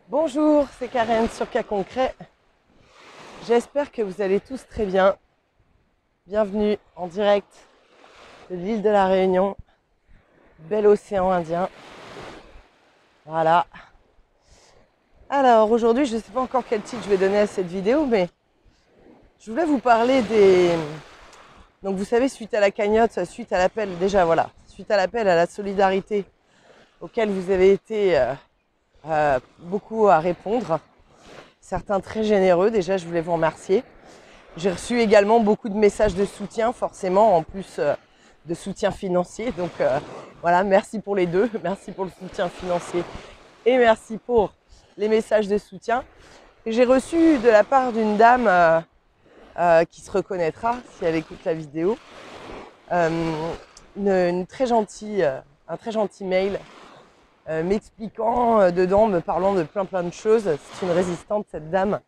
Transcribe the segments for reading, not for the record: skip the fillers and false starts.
Bonjour, c'est Karen sur Cas Concret. J'espère que vous allez tous très bien. Bienvenue en direct de l'île de la Réunion, bel océan Indien. Voilà. Alors aujourd'hui, je ne sais pas encore quel titre je vais donner à cette vidéo, mais je voulais vous parler des... Donc vous savez, suite à la cagnotte, suite à l'appel, suite à l'appel à la solidarité auquel vous avez été beaucoup à répondre, certains très généreux, déjà je voulais vous remercier. J'ai reçu également beaucoup de messages de soutien, forcément, en plus de soutien financier. Donc voilà, merci pour les deux. Merci pour le soutien financier et merci pour les messages de soutien. Et j'ai reçu de la part d'une dame qui se reconnaîtra si elle écoute la vidéo, un très gentil mail m'expliquant dedans, me parlant de plein de choses. C'est une résistante, cette dame,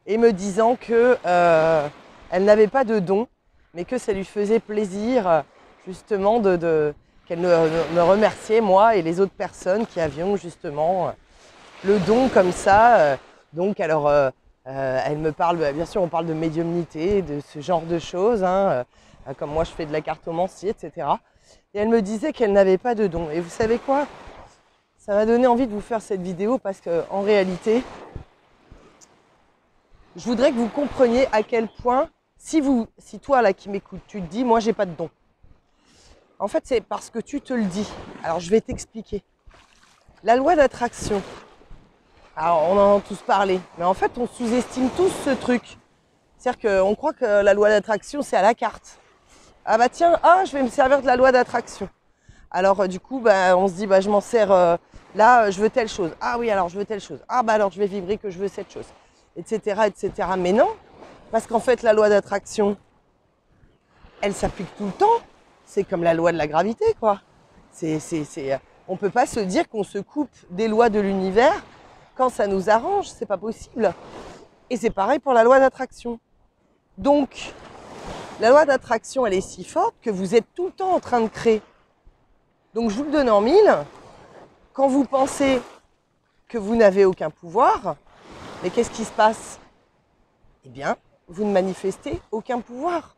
et me disant que elle n'avait pas de don, mais que ça lui faisait plaisir justement qu'elle me remerciait, moi et les autres personnes qui avions justement le don comme ça. Donc alors, elle me parle, bien sûr on parle de médiumnité, de ce genre de choses, comme moi je fais de la cartomancie, etc. Et elle me disait qu'elle n'avait pas de don. Et vous savez quoi ? Ça m'a donné envie de vous faire cette vidéo parce qu'en réalité, je voudrais que vous compreniez à quel point, si toi là qui m'écoutes, tu te dis, moi j'ai pas de don. En fait, c'est parce que tu te le dis. Alors je vais t'expliquer. La loi d'attraction, alors on en a tous parlé, mais en fait on sous-estime tous ce truc. C'est-à-dire qu'on croit que la loi d'attraction c'est à la carte. Ah bah tiens, je vais me servir de la loi d'attraction. Alors du coup, on se dit, je m'en sers, là je veux telle chose. Ah oui, alors je veux telle chose. Ah alors je vais vibrer que je veux cette chose. Etc. etc. Mais non, parce qu'en fait la loi d'attraction, elle s'applique tout le temps. C'est comme la loi de la gravité, quoi. On ne peut pas se dire qu'on se coupe des lois de l'univers quand ça nous arrange, c'est pas possible. Et c'est pareil pour la loi d'attraction. Donc, la loi d'attraction, elle est si forte que vous êtes tout le temps en train de créer. Donc je vous le donne en mille. Quand vous pensez que vous n'avez aucun pouvoir, mais qu'est-ce qui se passe ? Eh bien, vous ne manifestez aucun pouvoir.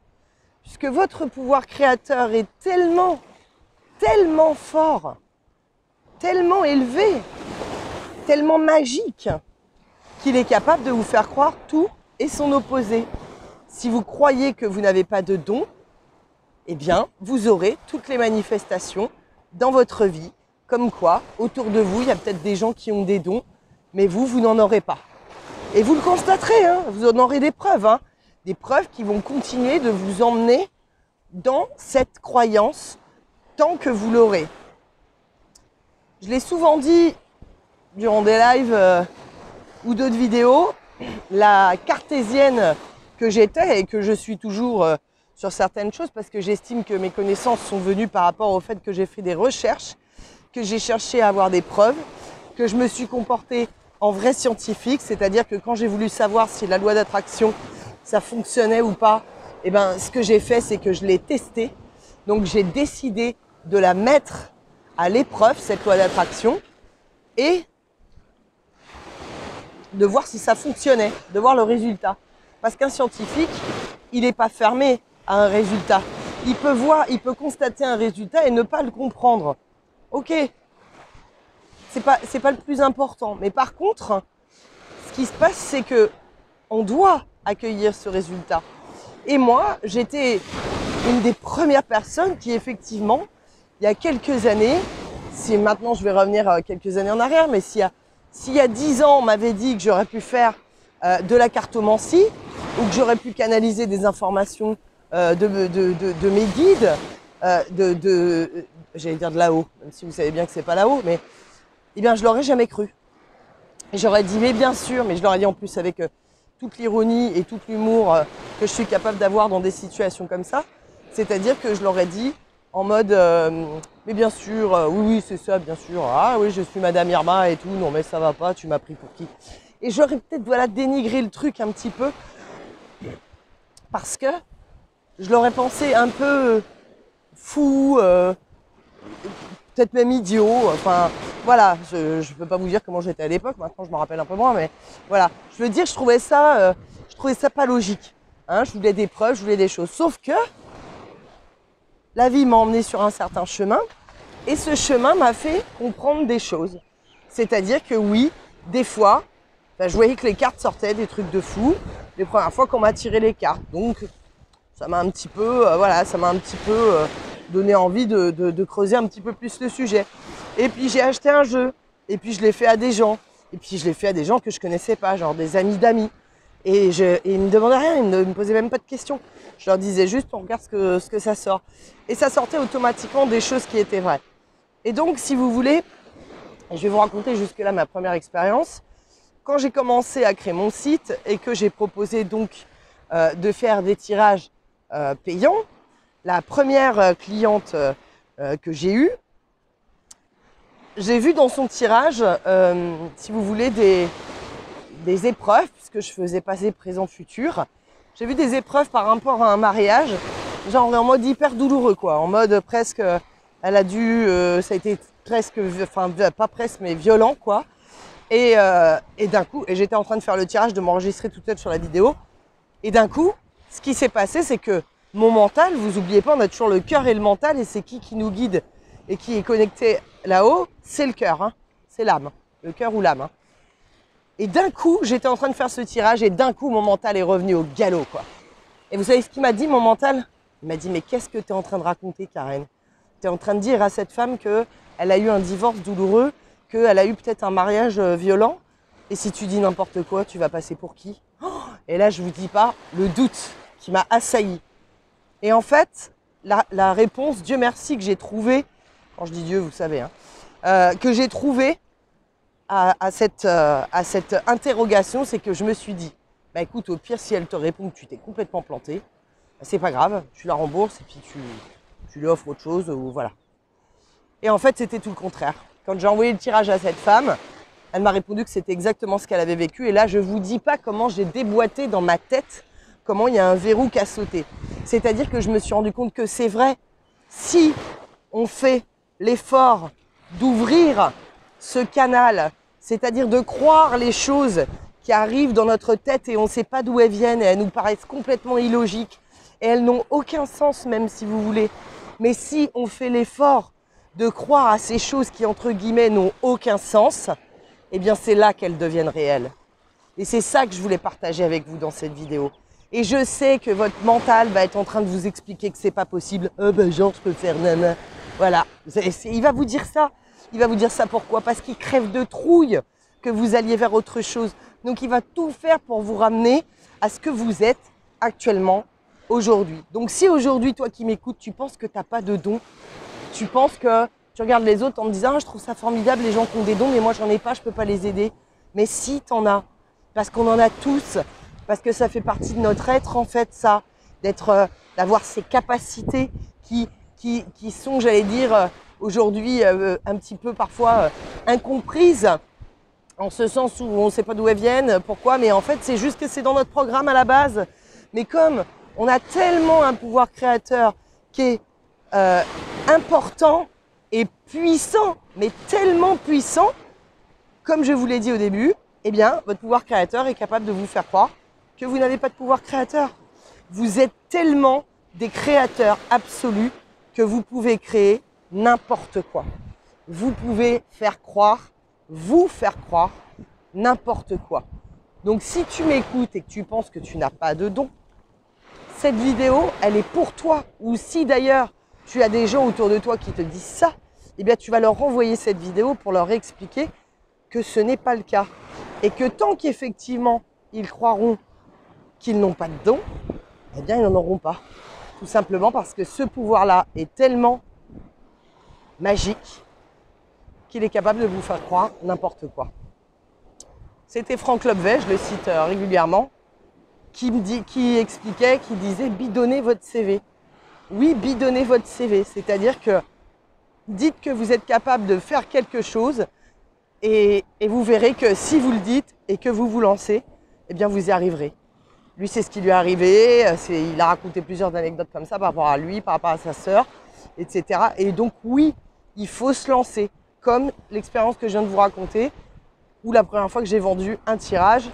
Puisque votre pouvoir créateur est tellement fort, tellement élevé, tellement magique, qu'il est capable de vous faire croire tout et son opposé. Si vous croyez que vous n'avez pas de don, eh bien, vous aurez toutes les manifestations dans votre vie, comme quoi, autour de vous, il y a peut-être des gens qui ont des dons, mais vous n'en aurez pas. Et vous le constaterez, vous en aurez des preuves, des preuves qui vont continuer de vous emmener dans cette croyance tant que vous l'aurez. Je l'ai souvent dit durant des lives ou d'autres vidéos, la cartésienne que j'étais et que je suis toujours sur certaines choses, parce que j'estime que mes connaissances sont venues par rapport au fait que j'ai fait des recherches, que j'ai cherché à avoir des preuves, que je me suis comportée en vrai scientifique, c'est-à-dire que quand j'ai voulu savoir si la loi d'attraction, ça fonctionnait ou pas, ce que j'ai fait, c'est que je l'ai testée. Donc j'ai décidé de la mettre à l'épreuve, cette loi d'attraction, et de voir si ça fonctionnait, de voir le résultat. Parce qu'un scientifique, il n'est pas fermé à un résultat. Il peut constater un résultat et ne pas le comprendre. Ok, c'est pas le plus important. Mais par contre, ce qui se passe, c'est que on doit accueillir ce résultat. Et moi, j'étais une des premières personnes qui, effectivement, il y a quelques années, si maintenant je vais revenir quelques années en arrière, mais s'il y a 10 ans, on m'avait dit que j'aurais pu faire de la cartomancie ou que j'aurais pu canaliser des informations de mes guides, j'allais dire de là-haut, même si vous savez bien que c'est pas là-haut, mais je l'aurais jamais cru. Et j'aurais dit, mais bien sûr, mais je l'aurais dit en plus avec toute l'ironie et tout l'humour que je suis capable d'avoir dans des situations comme ça. C'est-à-dire que je l'aurais dit en mode, mais bien sûr, oui, c'est ça, bien sûr. Ah oui, je suis Madame Irma et tout. Non, mais ça va pas, tu m'as pris pour qui ? Et j'aurais peut-être dénigré le truc un petit peu parce que je l'aurais pensé un peu fou, peut-être même idiot. Enfin, voilà, je ne peux pas vous dire comment j'étais à l'époque. Maintenant, je me rappelle un peu moins, mais voilà. Je veux dire, je trouvais ça pas logique. Hein, je voulais des preuves, je voulais des choses. Sauf que la vie m'a emmené sur un certain chemin et ce chemin m'a fait comprendre des choses. C'est-à-dire que oui, des fois, je voyais que les cartes sortaient, des trucs de fou. Les premières fois qu'on m'a tiré les cartes. Donc, ça m'a un petit peu, donné envie de creuser un petit peu plus le sujet. Et puis, j'ai acheté un jeu. Et puis, je l'ai fait à des gens. Et puis, je l'ai fait à des gens que je connaissais pas, genre des amis d'amis. Et ils me demandaient rien, ils me posaient même pas de questions. Je leur disais juste, on regarde ce que ça sort. Et ça sortait automatiquement des choses qui étaient vraies. Et donc, si vous voulez, je vais vous raconter jusque-là ma première expérience. Quand j'ai commencé à créer mon site et que j'ai proposé donc de faire des tirages payants, la première cliente que j'ai eue, j'ai vu dans son tirage, si vous voulez, des épreuves, puisque je faisais passer présent futur. J'ai vu des épreuves par rapport à un mariage, genre en mode hyper douloureux, quoi, en mode presque, elle a dû, ça a été presque, enfin pas presque, mais violent, quoi. Et d'un coup, et j'étais en train de faire le tirage, de m'enregistrer toute seule sur la vidéo. Et d'un coup, ce qui s'est passé, c'est que mon mental, vous oubliez pas, on a toujours le cœur et le mental, et c'est qui nous guide et qui est connecté là-haut, c'est le cœur, hein, c'est l'âme, le cœur ou l'âme. Hein. Et d'un coup, j'étais en train de faire ce tirage, et d'un coup, mon mental est revenu au galop, quoi. Et vous savez ce qu'il m'a dit, mon mental? Il m'a dit, mais qu'est-ce que tu es en train de raconter, Karen? Tu es en train de dire à cette femme qu'elle a eu un divorce douloureux, qu'elle a eu peut-être un mariage violent, et si tu dis n'importe quoi, tu vas passer pour qui? Et là, je ne vous dis pas le doute qui m'a assailli. Et en fait, la réponse, Dieu merci, que j'ai trouvée, quand je dis Dieu, vous savez, hein, que j'ai trouvée à cette interrogation, c'est que je me suis dit, bah écoute, au pire, si elle te répond que tu t'es complètement planté, bah, c'est pas grave, tu la rembourses et puis tu lui offres autre chose, ou voilà. Et en fait, c'était tout le contraire. Quand j'ai envoyé le tirage à cette femme, elle m'a répondu que c'était exactement ce qu'elle avait vécu. Et là, je ne vous dis pas comment j'ai déboîté dans ma tête, comment il y a un verrou qui a sauté. C'est-à-dire que je me suis rendu compte que c'est vrai, si on fait l'effort d'ouvrir ce canal, c'est-à-dire de croire les choses qui arrivent dans notre tête et on ne sait pas d'où elles viennent et elles nous paraissent complètement illogiques et elles n'ont aucun sens même si vous voulez. Mais si on fait l'effort de croire à ces choses qui, entre guillemets, n'ont aucun sens, eh bien c'est là qu'elles deviennent réelles. Et c'est ça que je voulais partager avec vous dans cette vidéo. Et je sais que votre mental va être en train de vous expliquer que c'est pas possible. Genre, je peux faire nana. Voilà. Il va vous dire ça. Il va vous dire ça pourquoi? Parce qu'il crève de trouille que vous alliez vers autre chose. Donc il va tout faire pour vous ramener à ce que vous êtes actuellement aujourd'hui. Donc si aujourd'hui, toi qui m'écoutes, tu penses que tu n'as pas de don, tu penses que tu regardes les autres en me disant « je trouve ça formidable, les gens qui ont des dons, mais moi j'en ai pas, je peux pas les aider ». Mais si, t'en as. Parce qu'on en a tous. Parce que ça fait partie de notre être, en fait, ça. D'avoir ces capacités qui sont, j'allais dire, aujourd'hui, un petit peu parfois incomprises. En ce sens où on ne sait pas d'où elles viennent, pourquoi. Mais en fait, c'est juste que c'est dans notre programme à la base. Mais comme on a tellement un pouvoir créateur qui est important et puissant, mais tellement puissant, comme je vous l'ai dit au début, eh bien, votre pouvoir créateur est capable de vous faire croire que vous n'avez pas de pouvoir créateur. Vous êtes tellement des créateurs absolus que vous pouvez créer n'importe quoi. Vous pouvez vous faire croire n'importe quoi. Donc, si tu m'écoutes et que tu penses que tu n'as pas de don, cette vidéo, elle est pour toi. Ou si d'ailleurs, tu as des gens autour de toi qui te disent ça, eh bien, tu vas leur renvoyer cette vidéo pour leur expliquer que ce n'est pas le cas. Et que tant qu'effectivement, ils croiront qu'ils n'ont pas de don, eh bien, ils n'en auront pas. Tout simplement parce que ce pouvoir-là est tellement magique qu'il est capable de vous faire croire n'importe quoi. C'était Franck Lobvet, je le cite régulièrement, qui expliquait, qui disait « bidonnez votre CV ». Oui, bidonnez votre CV, c'est-à-dire que dites que vous êtes capable de faire quelque chose et vous verrez que si vous le dites et que vous vous lancez, eh bien vous y arriverez. Lui, c'est ce qui lui est arrivé, il a raconté plusieurs anecdotes comme ça par rapport à lui, par rapport à sa sœur, etc. Et donc oui, Il faut se lancer, comme l'expérience que je viens de vous raconter, où la première fois que j'ai vendu un tirage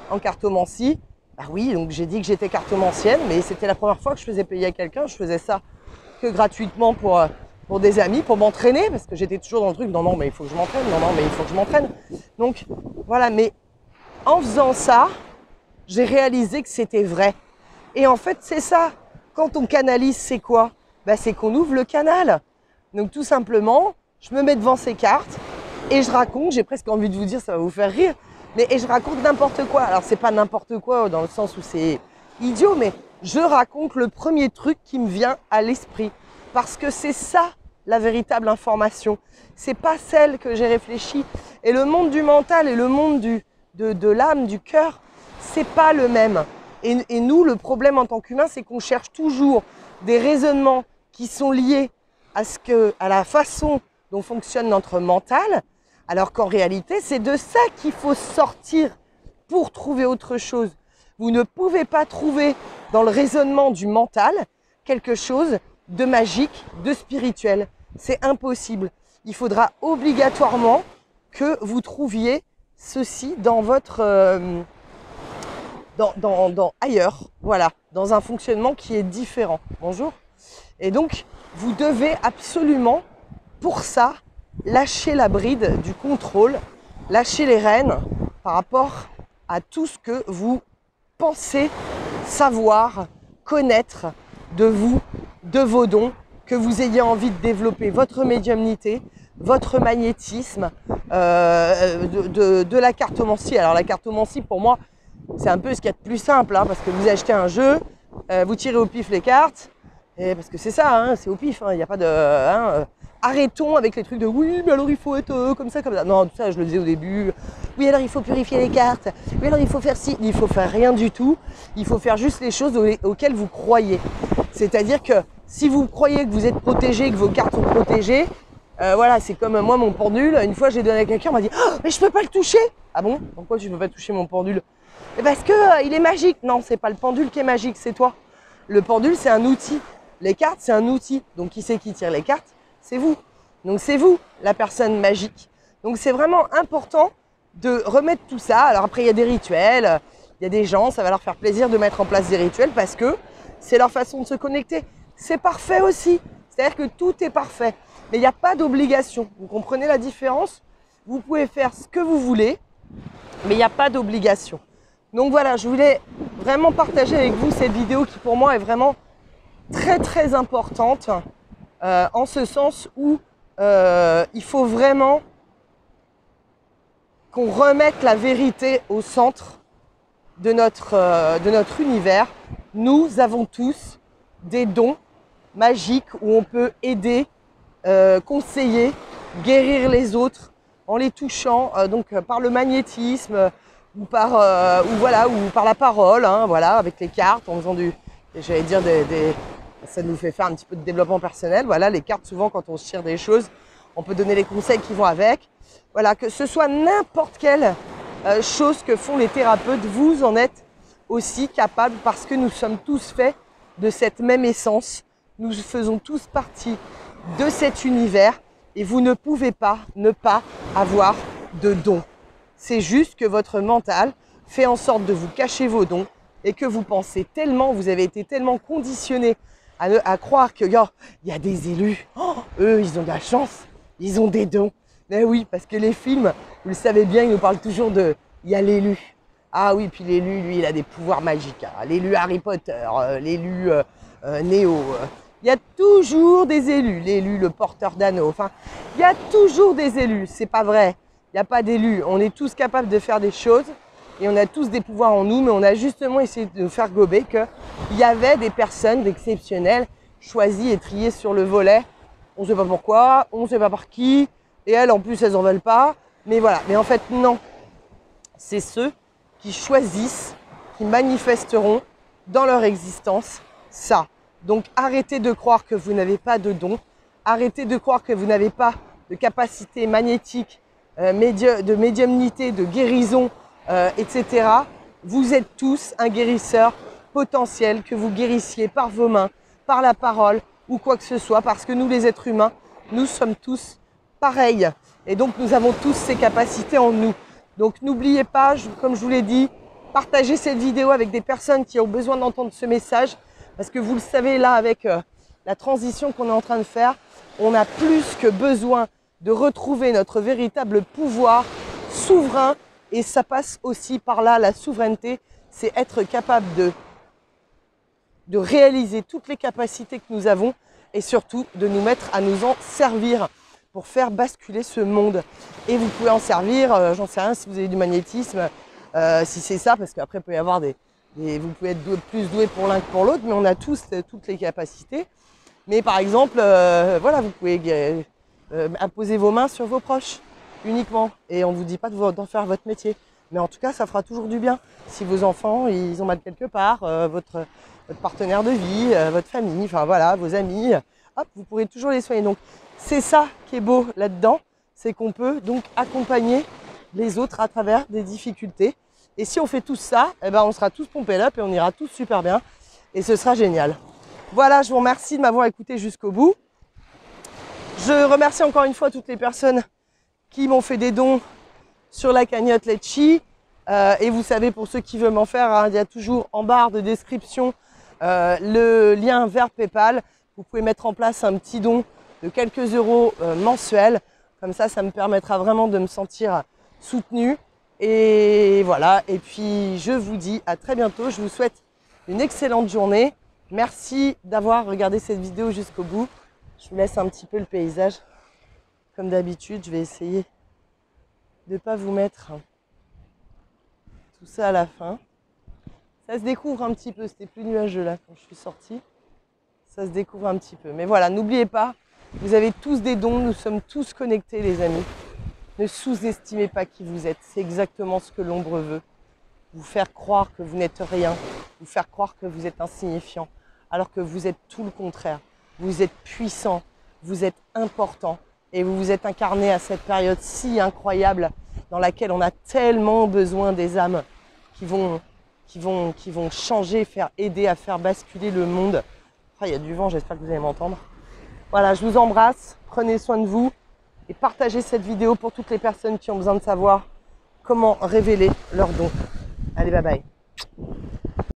en cartomancie, bah oui, donc j'ai dit que j'étais cartomancienne, mais c'était la première fois que je faisais payer à quelqu'un. Je faisais ça que gratuitement pour des amis, pour m'entraîner, parce que j'étais toujours dans le truc, non, mais il faut que je m'entraîne, non, mais il faut que je m'entraîne. Donc voilà, mais en faisant ça, j'ai réalisé que c'était vrai. Et en fait, c'est ça. Quand on canalise, c'est quoi? Bah, c'est qu'on ouvre le canal. Donc tout simplement, je me mets devant ces cartes et je raconte, j'ai presque envie de vous dire, ça va vous faire rire, et je raconte n'importe quoi. Alors c'est pas n'importe quoi dans le sens où c'est idiot, mais je raconte le premier truc qui me vient à l'esprit. Parce que c'est ça la véritable information. C'est pas celle que j'ai réfléchie. Et le monde du mental et le monde de l'âme, du cœur, c'est pas le même. Et nous, le problème en tant qu'humain, c'est qu'on cherche toujours des raisonnements qui sont liés à la façon dont fonctionne notre mental, alors qu'en réalité, c'est de ça qu'il faut sortir pour trouver autre chose. Vous ne pouvez pas trouver dans le raisonnement du mental quelque chose de magique, de spirituel. C'est impossible. Il faudra obligatoirement que vous trouviez ceci dans votre... ailleurs, voilà, dans un fonctionnement qui est différent. Bonjour. Et donc, vous devez absolument, pour ça, lâcher la bride du contrôle, lâcher les rênes par rapport à tout ce que vous pensez savoir, connaître de vous, de vos dons, que vous ayez envie de développer votre médiumnité, votre magnétisme, de la cartomancie. Alors la cartomancie, pour moi, c'est un peu ce qu'il y a de plus simple, hein, parce que vous achetez un jeu, vous tirez au pif les cartes, et parce que c'est ça, hein, c'est au pif, il n'y a pas de... arrêtons avec les trucs de oui, mais alors il faut être comme ça, comme ça. Non, tout ça, je le disais au début. Oui, alors il faut purifier les cartes. Oui, alors il faut faire ci. Il faut faire rien du tout. Il faut faire juste les choses auxquelles vous croyez. C'est-à-dire que si vous croyez que vous êtes protégé, que vos cartes sont protégées, voilà, c'est comme moi, mon pendule. Une fois, j'ai donné à quelqu'un, on m'a dit oh, mais je peux pas le toucher. Ah bon? Pourquoi tu peux pas toucher mon pendule? Parce que il est magique. Non, c'est pas le pendule qui est magique, c'est toi. Le pendule, c'est un outil. Les cartes, c'est un outil. Donc, qui c'est qui tire les cartes? C'est vous. Donc c'est vous la personne magique. Donc c'est vraiment important de remettre tout ça. Alors après il y a des rituels, il y a des gens, ça va leur faire plaisir de mettre en place des rituels parce que c'est leur façon de se connecter. C'est parfait aussi. C'est-à-dire que tout est parfait. Mais il n'y a pas d'obligation. Vous comprenez la différence? Vous pouvez faire ce que vous voulez, mais il n'y a pas d'obligation. Donc voilà, je voulais vraiment partager avec vous cette vidéo qui pour moi est vraiment très très importante. En ce sens où il faut vraiment qu'on remette la vérité au centre de notre univers. Nous avons tous des dons magiques où on peut aider, conseiller, guérir les autres en les touchant, donc par le magnétisme ou par la parole, hein, voilà, avec les cartes, en faisant ça nous fait faire un petit peu de développement personnel. Voilà, les cartes, souvent, quand on se tire des choses, on peut donner les conseils qui vont avec. Voilà, que ce soit n'importe quelle chose que font les thérapeutes, vous en êtes aussi capable parce que nous sommes tous faits de cette même essence. Nous faisons tous partie de cet univers et vous ne pouvez pas ne pas avoir de dons. C'est juste que votre mental fait en sorte de vous cacher vos dons et que vous pensez tellement, vous avez été tellement conditionné à croire qu'il y a des élus, oh, eux ils ont de la chance, ils ont des dons. Mais oui, parce que les films, vous le savez bien, ils nous parlent toujours il y a l'élu. Ah oui, puis l'élu, lui, il a des pouvoirs magiques. Hein. L'élu Harry Potter, l'élu Néo. Il y a toujours des élus, l'élu, le porteur d'anneau. Enfin, il y a toujours des élus, c'est pas vrai. Il n'y a pas d'élus. On est tous capables de faire des choses et on a tous des pouvoirs en nous, mais on a justement essayé de nous faire gober qu'il y avait des personnes exceptionnelles choisies et triées sur le volet. On ne sait pas pourquoi, on ne sait pas par qui, et elles en plus elles n'en veulent pas. Mais voilà, mais en fait non. C'est ceux qui choisissent, qui manifesteront dans leur existence ça. Donc arrêtez de croire que vous n'avez pas de dons, arrêtez de croire que vous n'avez pas de capacité magnétique, de médiumnité, de guérison, etc. Vous êtes tous un guérisseur potentiel, que vous guérissiez par vos mains, par la parole ou quoi que ce soit, parce que nous les êtres humains, nous sommes tous pareils. Et donc nous avons tous ces capacités en nous. Donc n'oubliez pas, comme je vous l'ai dit, partagez cette vidéo avec des personnes qui ont besoin d'entendre ce message. Parce que vous le savez là, avec la transition qu'on est en train de faire, on a plus que besoin de retrouver notre véritable pouvoir souverain. Et ça passe aussi par là, la souveraineté, c'est être capable de réaliser toutes les capacités que nous avons et surtout de nous mettre à nous en servir pour faire basculer ce monde. Et vous pouvez en servir, j'en sais rien, si vous avez du magnétisme, si c'est ça, parce qu'après il peut y avoir vous pouvez être plus doué pour l'un que pour l'autre, mais on a tous toutes les capacités. Mais par exemple, voilà, vous pouvez imposer vos mains sur vos proches uniquement. Et on ne vous dit pas d'en faire votre métier. Mais en tout cas, ça fera toujours du bien. Si vos enfants, ils ont mal quelque part, votre partenaire de vie, votre famille, enfin voilà, vos amis, hop, vous pourrez toujours les soigner. Donc c'est ça qui est beau là-dedans, c'est qu'on peut donc accompagner les autres à travers des difficultés. Et si on fait tout ça, eh ben, on sera tous pompés up et on ira tous super bien. Et ce sera génial. Voilà, je vous remercie de m'avoir écouté jusqu'au bout. Je remercie encore une fois toutes les personnes qui m'ont fait des dons sur la cagnotte Litchi. Et vous savez, pour ceux qui veulent m'en faire, hein, il y a toujours en barre de description le lien vers PayPal. Vous pouvez mettre en place un petit don de quelques euros mensuels. Comme ça me permettra vraiment de me sentir soutenue. Et voilà, et puis je vous dis à très bientôt. Je vous souhaite une excellente journée. Merci d'avoir regardé cette vidéo jusqu'au bout. Je vous laisse un petit peu le paysage. Comme d'habitude, je vais essayer de ne pas vous mettre tout ça à la fin. Ça se découvre un petit peu, c'était plus nuageux là quand je suis sortie. Ça se découvre un petit peu. Mais voilà, n'oubliez pas, vous avez tous des dons, nous sommes tous connectés les amis. Ne sous-estimez pas qui vous êtes, c'est exactement ce que l'ombre veut. Vous faire croire que vous n'êtes rien, vous faire croire que vous êtes insignifiant, alors que vous êtes tout le contraire. Vous êtes puissant, vous êtes important et vous vous êtes incarné à cette période si incroyable dans laquelle on a tellement besoin des âmes qui vont changer, aider à faire basculer le monde. Ah, il y a du vent, j'espère que vous allez m'entendre. Voilà, je vous embrasse, prenez soin de vous. Et partagez cette vidéo pour toutes les personnes qui ont besoin de savoir comment révéler leurs dons. Allez, bye bye.